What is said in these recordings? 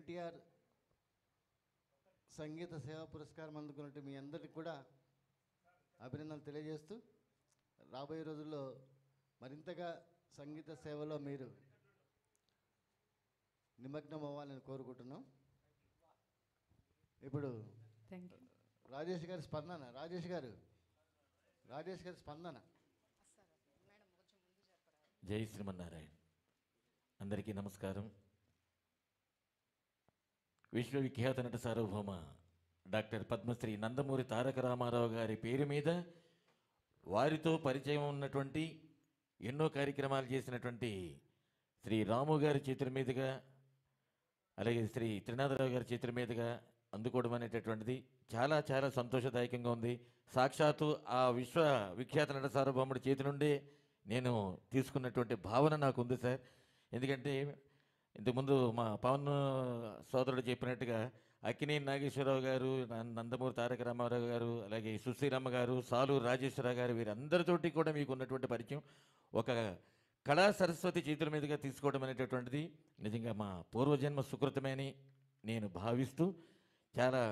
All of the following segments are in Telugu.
ఎన్టీఆర్ సంగీత సేవా పురస్కారం అందుకున్నట్టు మీ అందరికీ కూడా అభినందనలు తెలియజేస్తూ రాబోయే రోజుల్లో మరింతగా సంగీత సేవలో మీరు నిమగ్నం అవ్వాలని కోరుకుంటున్నాం. ఇప్పుడు రాజేష్ గారి స్పందన. రాజేష్ గారి స్పందన. జై శ్రీమన్నారాయణ. అందరికీ నమస్కారం. విశ్వవిఖ్యాత నట సార్వభౌమ డాక్టర్ పద్మశ్రీ నందమూరి తారక రామారావు గారి పేరు మీద వారితో పరిచయం ఉన్నటువంటి ఎన్నో కార్యక్రమాలు చేసినటువంటి శ్రీ రాము గారి చేతుల మీదుగా, అలాగే శ్రీ త్రినాథరావు గారి చేతుల మీదుగా అందుకోవడం అనేటటువంటిది చాలా చాలా సంతోషదాయకంగా ఉంది. సాక్షాత్తు ఆ విశ్వవిఖ్యాత నట సార్వభౌముడి చేతి నుండే నేను తీసుకున్నటువంటి భావన నాకు ఉంది సార్. ఎందుకంటే ఇంతకుముందు మా పవన్ సోదరుడు చెప్పినట్టుగా అక్కినేని నాగేశ్వరరావు గారు, నందమూరి తారక రామారావు గారు, అలాగే సుశీలమ్మ గారు, సాలూరు రాజేశ్వరరావు గారు, వీరందరితోటి కూడా మీకు ఉన్నటువంటి పరిచయం ఒక కళా సరస్వతి చేతుల మీదుగా తీసుకోవడం అనేటటువంటిది నిజంగా మా పూర్వజన్మ సుకృతమని నేను భావిస్తూ, చాలా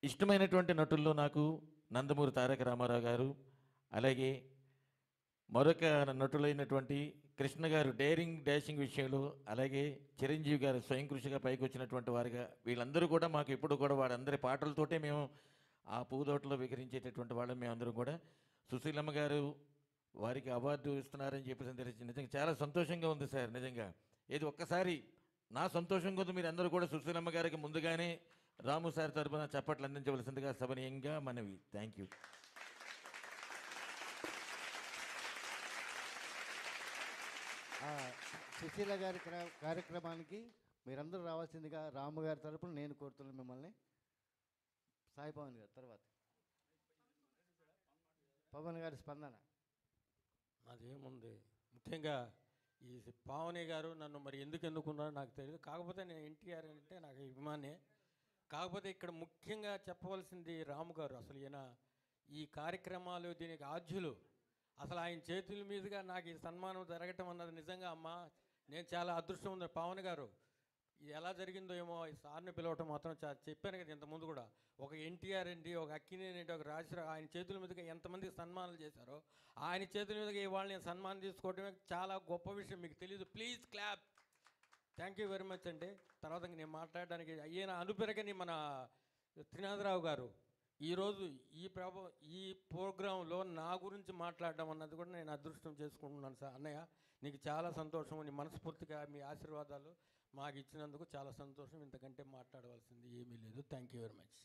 ఇష్టమైనటువంటి నటుల్లో నాకు నందమూరి తారక రామారావు గారు, అలాగే మరొక నటులైనటువంటి కృష్ణ గారు డేరింగ్ డాషింగ్ విషయంలో, అలాగే చిరంజీవి గారు స్వయం కృషిగా పైకి వచ్చినటువంటి వారిగా, వీళ్ళందరూ కూడా మాకు ఎప్పుడు కూడా వారందరి పాటలతోటే మేము ఆ పూదోటలో వికరించేటటువంటి వాళ్ళం మేమందరం కూడా. సుశీలమ్మ గారు వారికి అవార్డు ఇస్తున్నారని చెప్పేసి తెలిసి నిజంగా చాలా సంతోషంగా ఉంది సార్. నిజంగా ఏది ఒక్కసారి నా సంతోషం కొద్ది మీరు అందరూ కూడా సుశీలమ్మ గారికి ముందుగానే రాము సార్ తరఫున చప్పట్లు అందించవలసిందిగా సభనీయంగా మనవి. Thank you. సుశీల గారి కార్యక్రమానికి మీరందరూ రావాల్సిందిగా రాము గారి తరపున నేను కోరుతున్నాను మిమ్మల్ని. సాయి పవన్ గారు తర్వాత. పవన్ గారి స్పందన. నాదేముంది, ముఖ్యంగా ఈ పావని గారు నన్ను మరి ఎందుకు ఎన్నుకున్నారో నాకు తెలియదు. కాకపోతే నేను ఎన్టీఆర్ అంటే నాకు అభిమానే. కాకపోతే ఇక్కడ ముఖ్యంగా చెప్పవలసింది రాము గారు. అసలు ఈయన ఈ కార్యక్రమాలు దీనికి ఆద్యులు. అసలు ఆయన చేతుల మీదుగా నాకు ఈ సన్మానం జరగటం అన్నది నిజంగా అమ్మ నేను చాలా అదృష్టం ఉంది. పవన్ గారు ఇది ఎలా జరిగిందో ఏమో ఈ సార్ని పిలవటం మాత్రం చెప్పాను కదా ఇంతకుముందు కూడా. ఒక ఎన్టీఆర్ అండి, ఒక అక్కినేని అండి, ఒక రాజశేఖర్, ఆయన చేతుల మీదుగా ఎంతమందికి సన్మానాలు చేశారో ఆయన చేతుల మీదుగా ఇవాళ నేను సన్మానం తీసుకోవడమే చాలా గొప్ప విషయం. మీకు తెలియదు. Please clap. Thank you very much అండి. తర్వాత నేను మాట్లాడడానికి ఈయన అనుపెరగని మన త్రినాథరావు గారు ఈరోజు ఈ ప్రోగ్రాంలో నా గురించి మాట్లాడడం అన్నది కూడా నేను అదృష్టం చేసుకుంటున్నాను సార్. అన్నయ్య నీకు చాలా సంతోషం. నీ మనస్ఫూర్తిగా మీ ఆశీర్వాదాలు మాకు ఇచ్చినందుకు చాలా సంతోషం. ఇంతకంటే మాట్లాడవలసింది ఏమీ లేదు. Thank you very much.